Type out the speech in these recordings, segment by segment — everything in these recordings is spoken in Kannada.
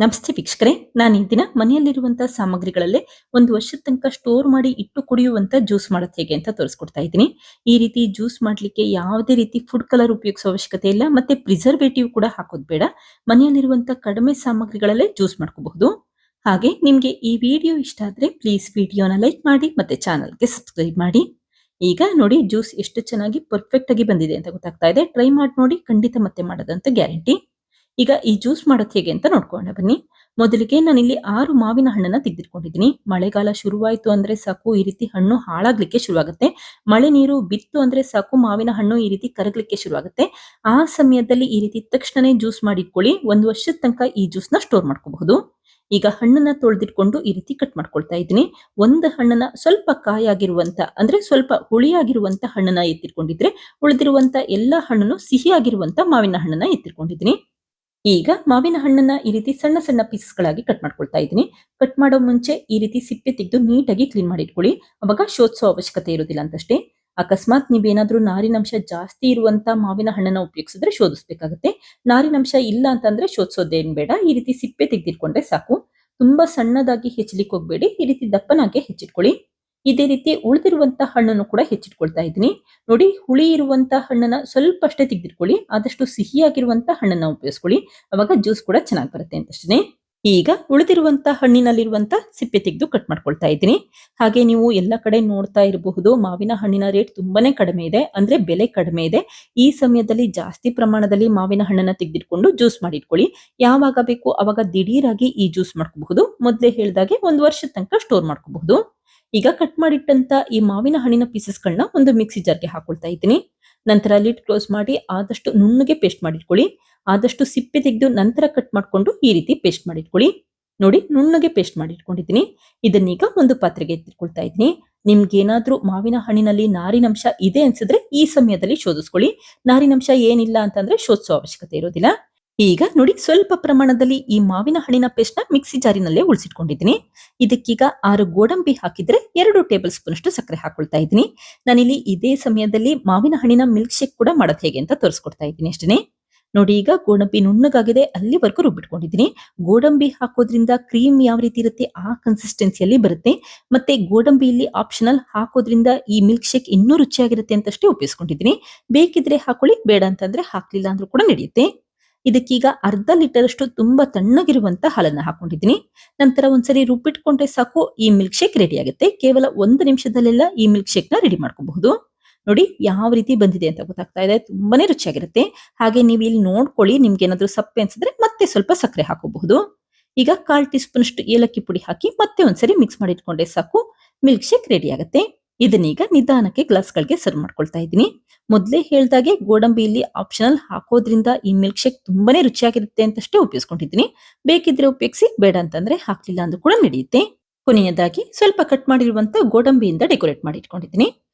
ನಮಸ್ತೆ ವೀಕ್ಷಕರೇ, ನಾನು ಈ ದಿನ ಮನೆಯಲ್ಲಿರುವಂತಹ ಸಾಮಗ್ರಿಗಳಲ್ಲೇ ಒಂದು ವರ್ಷದ ತನಕ ಸ್ಟೋರ್ ಮಾಡಿ ಇಟ್ಟು ಕುಡಿಯುವಂತ ಜ್ಯೂಸ್ ಮಾಡೋದು ಹೇಗೆ ಅಂತ ತೋರಿಸ್ಕೊಡ್ತಾ ಇದ್ದೀನಿ. ಈ ರೀತಿ ಜ್ಯೂಸ್ ಮಾಡ್ಲಿಕ್ಕೆ ಯಾವುದೇ ರೀತಿ ಫುಡ್ ಕಲರ್ ಉಪಯೋಗಿಸೋ ಅವಶ್ಯಕತೆ ಇಲ್ಲ, ಮತ್ತೆ ಪ್ರಿಸರ್ವೇಟಿವ್ ಕೂಡ ಹಾಕೋದು ಬೇಡ. ಮನೆಯಲ್ಲಿರುವಂತಹ ಕಡಿಮೆ ಸಾಮಗ್ರಿಗಳಲ್ಲೇ ಜ್ಯೂಸ್ ಮಾಡ್ಕೋಬಹುದು. ಹಾಗೆ ನಿಮ್ಗೆ ಈ ವಿಡಿಯೋ ಇಷ್ಟ ಆದ್ರೆ ಪ್ಲೀಸ್ ವಿಡಿಯೋನ ಲೈಕ್ ಮಾಡಿ ಮತ್ತೆ ಚಾನಲ್ಗೆ ಸಬ್ಸ್ಕ್ರೈಬ್ ಮಾಡಿ. ಈಗ ನೋಡಿ ಜ್ಯೂಸ್ ಎಷ್ಟು ಚೆನ್ನಾಗಿ ಪರ್ಫೆಕ್ಟ್ ಆಗಿ ಬಂದಿದೆ ಅಂತ ಗೊತ್ತಾಗ್ತಾ ಇದೆ. ಟ್ರೈ ಮಾಡಿ ನೋಡಿ, ಖಂಡಿತ ಮತ್ತೆ ಮಾಡೋದಂತ ಗ್ಯಾರಂಟಿ. ಈಗ ಈ ಜ್ಯೂಸ್ ಮಾಡೋದು ಹೇಗೆ ಅಂತ ನೋಡ್ಕೊಳ್ಳೋಣ ಬನ್ನಿ. ಮೊದಲಿಗೆ ನಾನಿಲ್ಲಿ 6 ಮಾವಿನ ಹಣ್ಣನ್ನ ತೆಗೆದಿಟ್ಕೊಂಡಿದ್ದೀನಿ. ಮಳೆಗಾಲ ಶುರುವಾಯಿತು ಅಂದ್ರೆ ಸಾಕು ಈ ರೀತಿ ಹಣ್ಣು ಹಾಳಾಗ್ಲಿಕ್ಕೆ ಶುರುವಾಗುತ್ತೆ. ಮಳೆ ನೀರು ಬಿತ್ತು ಅಂದ್ರೆ ಸಾಕು ಮಾವಿನ ಹಣ್ಣು ಈ ರೀತಿ ಕರಗಲಿಕ್ಕೆ ಶುರುವಾಗುತ್ತೆ. ಆ ಸಮಯದಲ್ಲಿ ಈ ರೀತಿ ತಕ್ಷಣನೇ ಜ್ಯೂಸ್ ಮಾಡಿಟ್ಕೊಳ್ಳಿ. ಒಂದು ವರ್ಷದ ತನಕ ಈ ಜ್ಯೂಸ್ನ ಸ್ಟೋರ್ ಮಾಡ್ಕೋಬಹುದು. ಈಗ ಹಣ್ಣನ್ನ ತೊಳೆದಿಟ್ಕೊಂಡು ಈ ರೀತಿ ಕಟ್ ಮಾಡ್ಕೊಳ್ತಾ ಇದ್ದೀನಿ. ಒಂದು ಹಣ್ಣನ್ನ ಸ್ವಲ್ಪ ಕಾಯಾಗಿರುವಂತ ಅಂದ್ರೆ ಸ್ವಲ್ಪ ಹುಳಿಯಾಗಿರುವಂತ ಹಣ್ಣನ್ನ ಎತ್ತಿಟ್ಕೊಂಡಿದ್ರೆ, ಉಳಿದಿರುವಂತ ಎಲ್ಲಾ ಹಣ್ಣನ್ನು ಸಿಹಿಯಾಗಿರುವಂತ ಮಾವಿನ ಹಣ್ಣನ್ನ ಎತ್ತಿಟ್ಕೊಂಡಿದ್ದೀನಿ. ಈಗ ಮಾವಿನ ಹಣ್ಣನ್ನ ಈ ರೀತಿ ಸಣ್ಣ ಸಣ್ಣ ಪೀಸಸ್ಗಳಾಗಿ ಕಟ್ ಮಾಡ್ಕೊಳ್ತಾ ಇದ್ದೀನಿ. ಕಟ್ ಮಾಡೋ ಮುಂಚೆ ಈ ರೀತಿ ಸಿಪ್ಪೆ ತೆಗೆದು ನೀಟಾಗಿ ಕ್ಲೀನ್ ಮಾಡಿ ಇಟ್ಕೊಳ್ಳಿ. ಅವಾಗ ಶೋಧಿಸೋ ಅವಶ್ಯಕತೆ ಇರೋದಿಲ್ಲ ಅಂತಷ್ಟೇ. ಅಕಸ್ಮಾತ್ ನೀವೇನಾದ್ರೂ ನಾರಿನಂಶ ಜಾಸ್ತಿ ಇರುವಂತ ಮಾವಿನ ಹಣ್ಣನ್ನ ಉಪಯೋಗಿಸಿದ್ರೆ ಶೋಧಿಸಬೇಕಾಗುತ್ತೆ. ನಾರಿನಂಶ ಇಲ್ಲ ಅಂತಂದ್ರೆ ಶೋಧಿಸೋದೇನ್ ಬೇಡ. ಈ ರೀತಿ ಸಿಪ್ಪೆ ತೆಗೆದಿಟ್ಕೊಂಡ್ರೆ ಸಾಕು. ತುಂಬಾ ಸಣ್ಣದಾಗಿ ಹೆಚ್ಚಲಿಕ್ಕೆ ಹೋಗ್ಬೇಡಿ. ಈ ರೀತಿ ದಪ್ಪನಾಗೆ ಹೆಚ್ಚಿಟ್ಕೊಳ್ಳಿ. ಇದೇ ರೀತಿ ಉಳಿದಿರುವಂತ ಹಣ್ಣನ್ನು ಕೂಡ ಹೆಚ್ಚಿಟ್ಕೊಳ್ತಾ ಇದ್ದೀನಿ. ನೋಡಿ, ಹುಳಿ ಇರುವಂತ ಹಣ್ಣನ್ನ ಸ್ವಲ್ಪ ಅಷ್ಟೇ ತೆಗೆದಿಟ್ಕೊಳ್ಳಿ. ಆದಷ್ಟು ಸಿಹಿಯಾಗಿರುವಂತ ಹಣ್ಣನ್ನ ಉಪಯೋಗಿಸ್ಕೊಳ್ಳಿ. ಅವಾಗ ಜ್ಯೂಸ್ ಕೂಡ ಚೆನ್ನಾಗಿ ಬರುತ್ತೆ ಅಂತಷ್ಟೇ. ಈಗ ಉಳಿದಿರುವಂತ ಹಣ್ಣಿನಲ್ಲಿರುವಂತ ಸಿಪ್ಪೆ ತೆಗೆದು ಕಟ್ ಮಾಡ್ಕೊಳ್ತಾ ಇದ್ದೀನಿ. ಹಾಗೆ ನೀವು ಎಲ್ಲ ಕಡೆ ನೋಡ್ತಾ ಇರಬಹುದು, ಮಾವಿನ ಹಣ್ಣಿನ ರೇಟ್ ತುಂಬಾನೇ ಕಡಿಮೆ ಇದೆ, ಅಂದ್ರೆ ಬೆಲೆ ಕಡಿಮೆ ಇದೆ. ಈ ಸಮಯದಲ್ಲಿ ಜಾಸ್ತಿ ಪ್ರಮಾಣದಲ್ಲಿ ಮಾವಿನ ಹಣ್ಣನ್ನ ತೆಗೆದಿಟ್ಕೊಂಡು ಜ್ಯೂಸ್ ಮಾಡಿ ಇಟ್ಕೊಳ್ಳಿ. ಯಾವಾಗ ಬೇಕು ಅವಾಗ ದಿಢೀರಾಗಿ ಈ ಜ್ಯೂಸ್ ಮಾಡ್ಕೋಬಹುದು. ಮೊದಲೇ ಹೇಳಿದಾಗೆ ಒಂದು ವರ್ಷದ ತನಕ ಸ್ಟೋರ್ ಮಾಡ್ಕೋಬಹುದು. ಈಗ ಕಟ್ ಮಾಡಿಟ್ಟಂತ ಈ ಮಾವಿನ ಹಣ್ಣಿನ ಪೀಸಸ್ಗಳನ್ನ ಒಂದು ಮಿಕ್ಸಿ ಜಾರ್ಗೆ ಹಾಕೊಳ್ತಾ ಇದ್ದೀನಿ. ನಂತರ ಲಿಡ್ ಕ್ಲೋಸ್ ಮಾಡಿ ಆದಷ್ಟು ನುಣ್ಣಗೆ ಪೇಸ್ಟ್ ಮಾಡಿಟ್ಕೊಳ್ಳಿ. ಆದಷ್ಟು ಸಿಪ್ಪೆ ತೆಗೆದು ನಂತರ ಕಟ್ ಮಾಡ್ಕೊಂಡು ಈ ರೀತಿ ಪೇಸ್ಟ್ ಮಾಡಿಟ್ಕೊಳ್ಳಿ. ನೋಡಿ, ನುಣ್ಣಗೆ ಪೇಸ್ಟ್ ಮಾಡಿಟ್ಕೊಂಡಿದ್ದೀನಿ. ಇದನ್ನೀಗ ಒಂದು ಪಾತ್ರೆಗೆ ಎತ್ತಿಟ್ಕೊಳ್ತಾ ಇದ್ದೀನಿ. ನಿಮ್ಗೇನಾದ್ರೂ ಮಾವಿನ ಹಣ್ಣಿನಲ್ಲಿ ನಾರಿನಂಶ ಇದೆ ಅನ್ಸಿದ್ರೆ ಈ ಸಮಯದಲ್ಲಿ ಶೋಧಿಸ್ಕೊಳ್ಳಿ. ನಾರಿನಂಶ ಏನಿಲ್ಲ ಅಂತಂದ್ರೆ ಶೋಧಿಸೋ ಅವಶ್ಯಕತೆ ಇರೋದಿಲ್ಲ. ಈಗ ನೋಡಿ, ಸ್ವಲ್ಪ ಪ್ರಮಾಣದಲ್ಲಿ ಈ ಮಾವಿನ ಹಣ್ಣಿನ ಪೇಸ್ಟ್ ನ ಮಿಕ್ಸಿ ಜಾರಿನಲ್ಲೇ ಉಳಿಸಿಟ್ಕೊಂಡಿದ್ದೀನಿ. ಇದಕ್ಕೀಗ 6 ಗೋಡಂಬಿ ಹಾಕಿದ್ರೆ 2 ಟೇಬಲ್ ಸ್ಪೂನ್ ಅಷ್ಟು ಸಕ್ಕರೆ ಹಾಕೊಳ್ತಾ ಇದ್ದೀನಿ. ನಾನಿಲ್ಲಿ ಇದೇ ಸಮಯದಲ್ಲಿ ಮಾವಿನ ಹಣ್ಣಿನ ಮಿಲ್ಕ್ ಶೇಕ್ ಕೂಡ ಮಾಡೋದು ಹೇಗೆ ಅಂತ ತೋರಿಸ್ಕೊಡ್ತಾ ಇದ್ದೀನಿ ಅಷ್ಟೇ. ನೋಡಿ, ಈಗ ಗೋಡಂಬಿ ನುಣ್ಣಗಾಗಿದೆ, ಅಲ್ಲಿವರೆಗೂ ರುಬ್ಬಿಟ್ಕೊಂಡಿದ್ದೀನಿ. ಗೋಡಂಬಿ ಹಾಕೋದ್ರಿಂದ ಕ್ರೀಮ್ ಯಾವ ರೀತಿ ಇರುತ್ತೆ ಆ ಕನ್ಸಿಸ್ಟೆನ್ಸಿಯಲ್ಲಿ ಬರುತ್ತೆ. ಮತ್ತೆ ಗೋಡಂಬಿಯಲ್ಲಿ ಆಪ್ಷನಲ್ ಹಾಕೋದ್ರಿಂದ ಈ ಮಿಲ್ಕ್ ಶೇಕ್ ಇನ್ನೂ ರುಚಿಯಾಗಿರುತ್ತೆ ಅಂತಷ್ಟೇ ಉಪಯೋಗಿಸ್ಕೊಂಡಿದ್ದೀನಿ. ಬೇಕಿದ್ರೆ ಹಾಕೊಳ್ಳಿ, ಬೇಡ ಅಂತಂದ್ರೆ ಹಾಕ್ಲಿಲ್ಲ ಅಂದ್ರೂ ಕೂಡ ನಡೆಯುತ್ತೆ. ಇದಕ್ಕೀಗ ಅರ್ಧ ಲೀಟರ್ ಅಷ್ಟು ತುಂಬಾ ತಣ್ಣಗಿರುವಂತ ಹಾಲನ್ನ ಹಾಕೊಂಡಿದ್ದೀನಿ. ನಂತರ ಒಂದ್ಸರಿ ರುಬ್ಬಿಟ್ಕೊಂಡ್ರೆ ಸಾಕು, ಈ ಮಿಲ್ಕ್ ಶೇಕ್ ರೆಡಿ ಆಗುತ್ತೆ. ಕೇವಲ 1 ನಿಮಿಷದಲ್ಲೆಲ್ಲ ಈ ಮಿಲ್ಕ್ ಶೇಕ್ ನ ರೆಡಿ ಮಾಡ್ಕೋಬಹುದು. ನೋಡಿ, ಯಾವ ರೀತಿ ಬಂದಿದೆ ಅಂತ ಗೊತ್ತಾಗ್ತಾ ಇದೆ. ತುಂಬಾನೇ ರುಚಿಯಾಗಿರುತ್ತೆ. ಹಾಗೆ ನೀವು ಇಲ್ಲಿ ನೋಡ್ಕೊಳ್ಳಿ, ನಿಮ್ಗೆ ಏನಾದ್ರೂ ಸಪ್ಪೆ ಅನ್ಸಿದ್ರೆ ಮತ್ತೆ ಸ್ವಲ್ಪ ಸಕ್ಕರೆ ಹಾಕೋಬಹುದು. ಈಗ 1/4 ಟೀ ಸ್ಪೂನ್ ಅಷ್ಟು ಏಲಕ್ಕಿ ಪುಡಿ ಹಾಕಿ ಮತ್ತೆ ಒಂದ್ಸರಿ ಮಿಕ್ಸ್ ಮಾಡಿ ಇಟ್ಕೊಂಡ್ರೆ ಸಾಕು, ಮಿಲ್ಕ್ ಶೇಕ್ ರೆಡಿ ಆಗುತ್ತೆ. ಇದನ್ನೀಗ ನಿಧಾನಕ್ಕೆ ಗ್ಲಾಸ್ಗಳಿಗೆ ಸರ್ವ್ ಮಾಡ್ಕೊಳ್ತಾ ಇದ್ದೀನಿ. ಮೊದಲೇ ಹೇಳ್ದಾಗೆ ಗೋಡಂಬಿಯಲ್ಲಿ ಆಪ್ಷನಲ್ ಹಾಕೋದ್ರಿಂದ ಈ ಮಿಲ್ಕ್ ಶೇಕ್ ತುಂಬಾನೇ ರುಚಿಯಾಗಿರುತ್ತೆ ಅಂತಷ್ಟೇ ಉಪಯೋಗಿಸ್ಕೊಂಡಿದ್ದೀನಿ. ಬೇಕಿದ್ರೆ ಉಪಯೋಗಿಸಿ, ಬೇಡ ಅಂತಂದ್ರೆ ಹಾಕ್ಲಿಲ್ಲ ಅಂದ್ರೂ ಕೂಡ ನಡೆಯುತ್ತೆ. ಕೊನೆಯದಾಗಿ ಸ್ವಲ್ಪ ಕಟ್ ಮಾಡಿರುವಂತ ಗೋಡಂಬಿಯಿಂದ ಡೆಕೋರೇಟ್ ಮಾಡಿ ಇಟ್ಕೊಂಡಿದ್ದೀನಿ.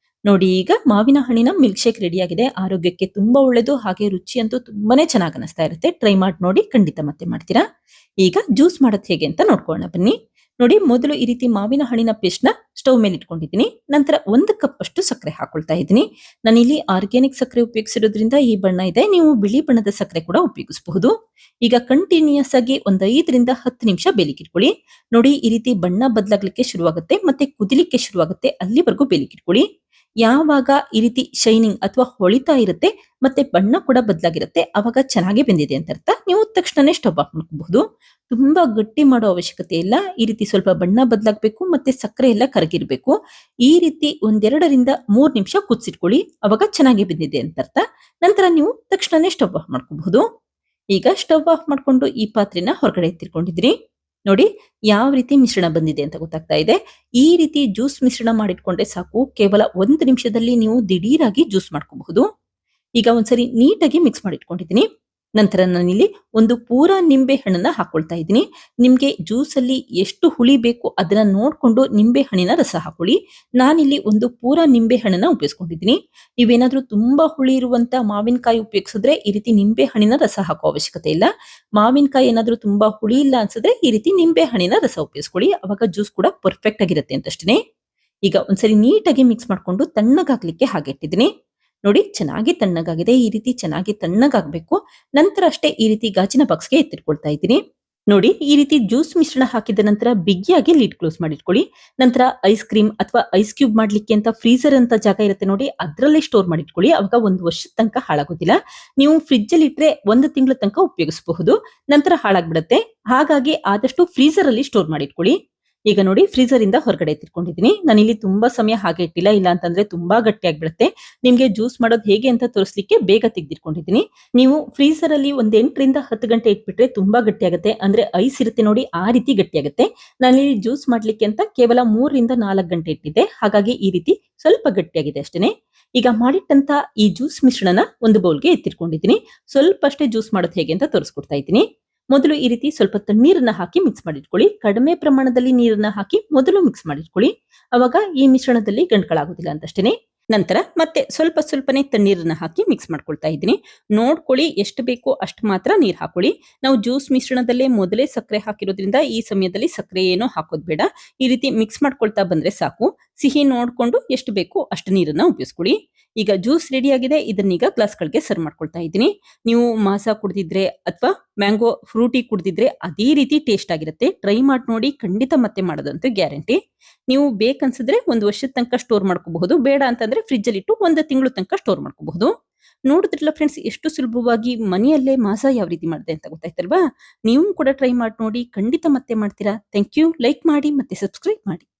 ನೋಡಿ, ಈಗ ಮಾವಿನ ಹಣ್ಣಿನ ಮಿಲ್ಕ್ ಶೇಕ್ ರೆಡಿ ಆಗಿದೆ. ಆರೋಗ್ಯಕ್ಕೆ ತುಂಬಾ ಒಳ್ಳೇದು, ಹಾಗೆ ರುಚಿ ಅಂತೂ ತುಂಬಾನೇ ಚೆನ್ನಾಗಿ ಅನಿಸ್ತಾ ಇರುತ್ತೆ. ಟ್ರೈ ಮಾಡಿ ನೋಡಿ, ಖಂಡಿತ ಮತ್ತೆ ಮಾಡ್ತೀರಾ. ಈಗ ಜ್ಯೂಸ್ ಮಾಡೋದು ಹೇಗೆ ಅಂತ ನೋಡ್ಕೊಳ್ಳೋಣ ಬನ್ನಿ. ನೋಡಿ, ಮೊದಲು ಈ ರೀತಿ ಮಾವಿನ ಹಣ್ಣಿನ ಪೇಸ್ಟ್ ನ ಸ್ಟವ್ ಮೇಲೆ ಇಟ್ಕೊಂಡಿದ್ದೀನಿ. ನಂತರ 1 ಕಪ್ ಅಷ್ಟು ಸಕ್ಕರೆ ಹಾಕೊಳ್ತಾ ಇದ್ದೀನಿ. ನಾನಿಲ್ಲಿ ಆರ್ಗ್ಯಾನಿಕ್ ಸಕ್ಕರೆ ಉಪಯೋಗಿಸಿರೋದ್ರಿಂದ ಈ ಬಣ್ಣ ಇದೆ. ನೀವು ಬಿಳಿ ಬಣ್ಣದ ಸಕ್ಕರೆ ಕೂಡ ಉಪಯೋಗಿಸಬಹುದು. ಈಗ ಕಂಟಿನ್ಯೂಸ್ ಆಗಿ ಒಂದು 5 ರಿಂದ 10 ನಿಮಿಷ ಬೇಲಿಕ್ಕಿಟ್ಕೊಳ್ಳಿ. ನೋಡಿ, ಈ ರೀತಿ ಬಣ್ಣ ಬದಲಾಗ್ಲಿಕ್ಕೆ ಶುರುವಾಗುತ್ತೆ ಮತ್ತೆ ಕುದಿಲಿಕ್ಕೆ ಶುರುವಾಗುತ್ತೆ, ಅಲ್ಲಿವರೆಗೂ ಬೇಲಿಕ್ಕಿಟ್ಕೊಳ್ಳಿ. ಯಾವಾಗ ಈ ರೀತಿ ಶೈನಿಂಗ್ ಅಥವಾ ಹೊಳಿತಾ ಇರುತ್ತೆ ಮತ್ತೆ ಬಣ್ಣ ಕೂಡ ಬದಲಾಗಿರುತ್ತೆ, ಅವಾಗ ಚೆನ್ನಾಗಿ ಬೆಂದಿದೆ ಅಂತ ಅರ್ಥ. ನೀವು ತಕ್ಷಣನೇ ಸ್ಟವ್ ಆಫ್ ಮಾಡ್ಕೋಬಹುದು. ತುಂಬಾ ಗಟ್ಟಿ ಮಾಡೋ ಅವಶ್ಯಕತೆ ಇಲ್ಲ. ಈ ರೀತಿ ಸ್ವಲ್ಪ ಬಣ್ಣ ಬದಲಾಗಬೇಕು ಮತ್ತೆ ಸಕ್ಕರೆ ಎಲ್ಲ ಕರಗಿರ್ಬೇಕು. ಈ ರೀತಿ 1-2 ರಿಂದ 3 ನಿಮಿಷ ಕುದಿಸಿಟ್ಕೊಳ್ಳಿ, ಅವಾಗ ಚೆನ್ನಾಗಿ ಬೆಂದಿದೆ ಅಂತ ಅರ್ಥ. ನಂತರ ನೀವು ತಕ್ಷಣನೇ ಸ್ಟವ್ ಆಫ್ ಮಾಡ್ಕೋಬಹುದು. ಈಗ ಸ್ಟವ್ ಆಫ್ ಮಾಡ್ಕೊಂಡು ಈ ಪಾತ್ರೆನ ಹೊರಗಡೆ ಎತ್ತಿಟ್ಕೊಂಡಿದ್ರಿ. ನೋಡಿ, ಯಾವ ರೀತಿ ಮಿಶ್ರಣ ಬಂದಿದೆ ಅಂತ ಗೊತ್ತಾಗ್ತಾ ಇದೆ. ಈ ರೀತಿ ಜ್ಯೂಸ್ ಮಿಶ್ರಣ ಮಾಡಿಟ್ಕೊಂಡ್ರೆ ಸಾಕು, ಕೇವಲ 1 ನಿಮಿಷದಲ್ಲಿ ನೀವು ದಿಢೀರಾಗಿ ಜ್ಯೂಸ್ ಮಾಡ್ಕೋಬಹುದು. ಈಗ ಒಂದ್ಸರಿ ನೀಟಾಗಿ ಮಿಕ್ಸ್ ಮಾಡಿಟ್ಕೊಂಡಿದ್ದೀನಿ. ನಂತರ ನಾನಿಲ್ಲಿ ಒಂದು ಪೂರ ನಿಂಬೆ ಹಣ್ಣನ್ನ ಹಾಕೊಳ್ತಾ ಇದ್ದೀನಿ. ನಿಮ್ಗೆ ಜ್ಯೂಸ್ ಅಲ್ಲಿ ಎಷ್ಟು ಹುಳಿ ಬೇಕು ಅದನ್ನ ನೋಡ್ಕೊಂಡು ನಿಂಬೆ ಹಣ್ಣಿನ ರಸ ಹಾಕೊಳ್ಳಿ. ನಾನಿಲ್ಲಿ ಒಂದು ಪೂರ ನಿಂಬೆ ಹಣ್ಣನ್ನ ಉಪಯೋಗಿಸ್ಕೊಂಡಿದ್ದೀನಿ. ನೀವೇನಾದ್ರೂ ತುಂಬಾ ಹುಳಿ ಇರುವಂತ ಮಾವಿನಕಾಯಿ ಉಪಯೋಗಿಸಿದ್ರೆ ಈ ರೀತಿ ನಿಂಬೆ ಹಣ್ಣಿನ ರಸ ಹಾಕೋ ಅವಶ್ಯಕತೆ ಇಲ್ಲ. ಮಾವಿನಕಾಯಿ ಏನಾದ್ರೂ ತುಂಬಾ ಹುಳಿ ಇಲ್ಲ ಅನ್ಸಿದ್ರೆ ಈ ರೀತಿ ನಿಂಬೆ ಹಣ್ಣಿನ ರಸ ಉಪಯೋಗಿಸ್ಕೊಳ್ಳಿ, ಅವಾಗ ಜ್ಯೂಸ್ ಕೂಡ ಪರ್ಫೆಕ್ಟ್ ಆಗಿರುತ್ತೆ ಅಂತಷ್ಟೇ. ಈಗ ಒಂದ್ಸರಿ ನೀಟಾಗಿ ಮಿಕ್ಸ್ ಮಾಡ್ಕೊಂಡು ತಣ್ಣಗಾಗ್ಲಿಕ್ಕೆ ಹಾಗೆ ಇಟ್ಟಿದ್ದೀನಿ. ನೋಡಿ, ಚೆನ್ನಾಗಿ ತಣ್ಣಗಾಗಿದೆ. ಈ ರೀತಿ ಚೆನ್ನಾಗಿ ತಣ್ಣಗಾಗಬೇಕು. ನಂತರ ಅಷ್ಟೇ ಈ ರೀತಿ ಗಾಜಿನ ಬಾಕ್ಸ್ಗೆ ಎತ್ತಿಟ್ಕೊಳ್ತಾ ಇದ್ದೀನಿ. ನೋಡಿ ಈ ರೀತಿ ಜ್ಯೂಸ್ ಮಿಶ್ರಣ ಹಾಕಿದ ನಂತರ ಬಿಗಿಯಾಗಿ ಲಿಡ್ ಕ್ಲೋಸ್ ಮಾಡಿಟ್ಕೊಳ್ಳಿ. ನಂತರ ಐಸ್ ಕ್ರೀಮ್ ಅಥವಾ ಐಸ್ ಕ್ಯೂಬ್ ಮಾಡ್ಲಿಕ್ಕೆ ಅಂತ ಫ್ರೀಜರ್ ಅಂತ ಜಾಗ ಇರುತ್ತೆ ನೋಡಿ, ಅದರಲ್ಲೇ ಸ್ಟೋರ್ ಮಾಡಿಟ್ಕೊಳ್ಳಿ. ಅವಾಗ ಒಂದು ವರ್ಷದ ತನಕ ಹಾಳಾಗೋದಿಲ್ಲ. ನೀವು ಫ್ರಿಡ್ಜ್ ಅಲ್ಲಿ ಇಟ್ರೆ ಒಂದು ತಿಂಗಳ ತನಕ ಉಪಯೋಗಿಸಬಹುದು. ನಂತರ ಹಾಳಾಗ್ಬಿಡುತ್ತೆ. ಹಾಗಾಗಿ ಆದಷ್ಟು ಫ್ರೀಜರ್ ಅಲ್ಲಿ ಸ್ಟೋರ್ ಮಾಡಿಟ್ಕೊಳ್ಳಿ. ಈಗ ನೋಡಿ ಫ್ರೀಜರ್ ಇಂದ ಹೊರಗಡೆ ಎತ್ತಿಟ್ಕೊಂಡಿದ್ದೀನಿ. ನಾನಿಲ್ಲಿ ತುಂಬಾ ಸಮಯ ಹಾಗೆ ಇಟ್ಟಿಲ್ಲ, ಇಲ್ಲ ಅಂತಂದ್ರೆ ತುಂಬಾ ಗಟ್ಟಿಯಾಗ್ಬಿಡುತ್ತೆ. ನಿಮ್ಗೆ ಜ್ಯೂಸ್ ಮಾಡೋದು ಹೇಗೆ ಅಂತ ತೋರಿಸ್ಲಿಕ್ಕೆ ಬೇಗ ತೆಗೆದಿಟ್ಕೊಂಡಿದ್ದೀನಿ. ನೀವು ಫ್ರೀಜರ್ ಅಲ್ಲಿ ಒಂದ್ 8 ರಿಂದ 10 ಗಂಟೆ ಇಟ್ಬಿಟ್ರೆ ತುಂಬಾ ಗಟ್ಟಿಯಾಗುತ್ತೆ. ಅಂದ್ರೆ ಐಸ್ ಇರುತ್ತೆ ನೋಡಿ, ಆ ರೀತಿ ಗಟ್ಟಿಯಾಗುತ್ತೆ. ನಾನಿಲ್ಲಿ ಜ್ಯೂಸ್ ಮಾಡ್ಲಿಕ್ಕೆ ಅಂತ ಕೇವಲ 3 ರಿಂದ 4 ಗಂಟೆ ಇಟ್ಟಿದ್ದೆ. ಹಾಗಾಗಿ ಈ ರೀತಿ ಸ್ವಲ್ಪ ಗಟ್ಟಿಯಾಗಿದೆ ಅಷ್ಟೇನೆ. ಈಗ ಮಾಡಿಟ್ಟಂತ ಈ ಜ್ಯೂಸ್ ಮಿಶ್ರಣನ ಒಂದು ಬೌಲ್ಗೆ ಎತ್ತಿಟ್ಕೊಂಡಿದ್ದೀನಿ. ಸ್ವಲ್ಪ ಅಷ್ಟೇ ಜ್ಯೂಸ್ ಮಾಡೋದು ಹೇಗೆ ಅಂತ ತೋರಿಸ್ಕೊಡ್ತಾ ಇದ್ದೀನಿ. ಮೊದಲು ಈ ರೀತಿ ಸ್ವಲ್ಪ ತಣ್ಣೀರನ್ನ ಹಾಕಿ ಮಿಕ್ಸ್ ಮಾಡಿಟ್ಕೊಳ್ಳಿ. ಕಡಿಮೆ ಪ್ರಮಾಣದಲ್ಲಿ ನೀರನ್ನ ಹಾಕಿ ಮೊದಲು ಮಿಕ್ಸ್ ಮಾಡಿಟ್ಕೊಳ್ಳಿ. ಅವಾಗ ಈ ಮಿಶ್ರಣದಲ್ಲಿ ಗಂಟುಗಳಾಗೋದಿಲ್ಲ ಅಂತಷ್ಟೇನೆ. ನಂತರ ಮತ್ತೆ ಸ್ವಲ್ಪ ಸ್ವಲ್ಪನೇ ತಣ್ಣೀರನ್ನ ಹಾಕಿ ಮಿಕ್ಸ್ ಮಾಡ್ಕೊಳ್ತಾ ಇದ್ದೀನಿ. ನೋಡ್ಕೊಳ್ಳಿ, ಎಷ್ಟು ಬೇಕೋ ಅಷ್ಟು ಮಾತ್ರ ನೀರು ಹಾಕೊಳ್ಳಿ. ನಾವು ಜ್ಯೂಸ್ ಮಿಶ್ರಣದಲ್ಲೇ ಮೊದಲೇ ಸಕ್ಕರೆ ಹಾಕಿರೋದ್ರಿಂದ ಈ ಸಮಯದಲ್ಲಿ ಸಕ್ಕರೆ ಏನೋ ಹಾಕೋದ್ ಬೇಡ. ಈ ರೀತಿ ಮಿಕ್ಸ್ ಮಾಡ್ಕೊಳ್ತಾ ಬಂದ್ರೆ ಸಾಕು. ಸಿಹಿ ನೋಡ್ಕೊಂಡು ಎಷ್ಟು ಬೇಕೋ ಅಷ್ಟು ನೀರನ್ನ ಉಪಯೋಗಿಸ್ಕೊಳ್ಳಿ. ಈಗ ಜ್ಯೂಸ್ ರೆಡಿ ಆಗಿದೆ. ಇದನ್ನೀಗ ಗ್ಲಾಸ್ಗಳಿಗೆ ಸರ್ವ್ ಮಾಡ್ಕೊಳ್ತಾ ಇದ್ದೀನಿ. ನೀವು ಮಾಸಾ ಕುಡ್ದಿದ್ರೆ ಅಥವಾ ಮ್ಯಾಂಗೋ ಫ್ರೂಟಿ ಕುಡ್ದಿದ್ರೆ ಅದೇ ರೀತಿ ಟೇಸ್ಟ್ ಆಗಿರುತ್ತೆ. ಟ್ರೈ ಮಾಡಿ ನೋಡಿ, ಖಂಡಿತ ಮತ್ತೆ ಮಾಡೋದಂತೂ ಗ್ಯಾರಂಟಿ. ನೀವು ಬೇಕನ್ಸಿದ್ರೆ ಒಂದು ವರ್ಷದ ತನಕ ಸ್ಟೋರ್ ಮಾಡ್ಕೋಬಹುದು. ಬೇಡ ಅಂತಂದ್ರೆ ಫ್ರಿಡ್ಜ್ ಅಲ್ಲಿ ಇಟ್ಟು ಒಂದು ತಿಂಗಳು ತನಕ ಸ್ಟೋರ್ ಮಾಡ್ಕೋಬಹುದು. ನೋಡಿದ್ರಲ್ಲ ಫ್ರೆಂಡ್ಸ್, ಎಷ್ಟು ಸುಲಭವಾಗಿ ಮನೆಯಲ್ಲೇ ಮಾಸಾ ಯಾವ ರೀತಿ ಮಾಡಿದೆ ಅಂತ ಗೊತ್ತಾಯ್ತಲ್ವಾ? ನೀವು ಕೂಡ ಟ್ರೈ ಮಾಡಿ ನೋಡಿ, ಖಂಡಿತ ಮತ್ತೆ ಮಾಡ್ತೀರಾ. Thank you. ಲೈಕ್ ಮಾಡಿ ಮತ್ತೆ ಸಬ್ಸ್ಕ್ರೈಬ್ ಮಾಡಿ.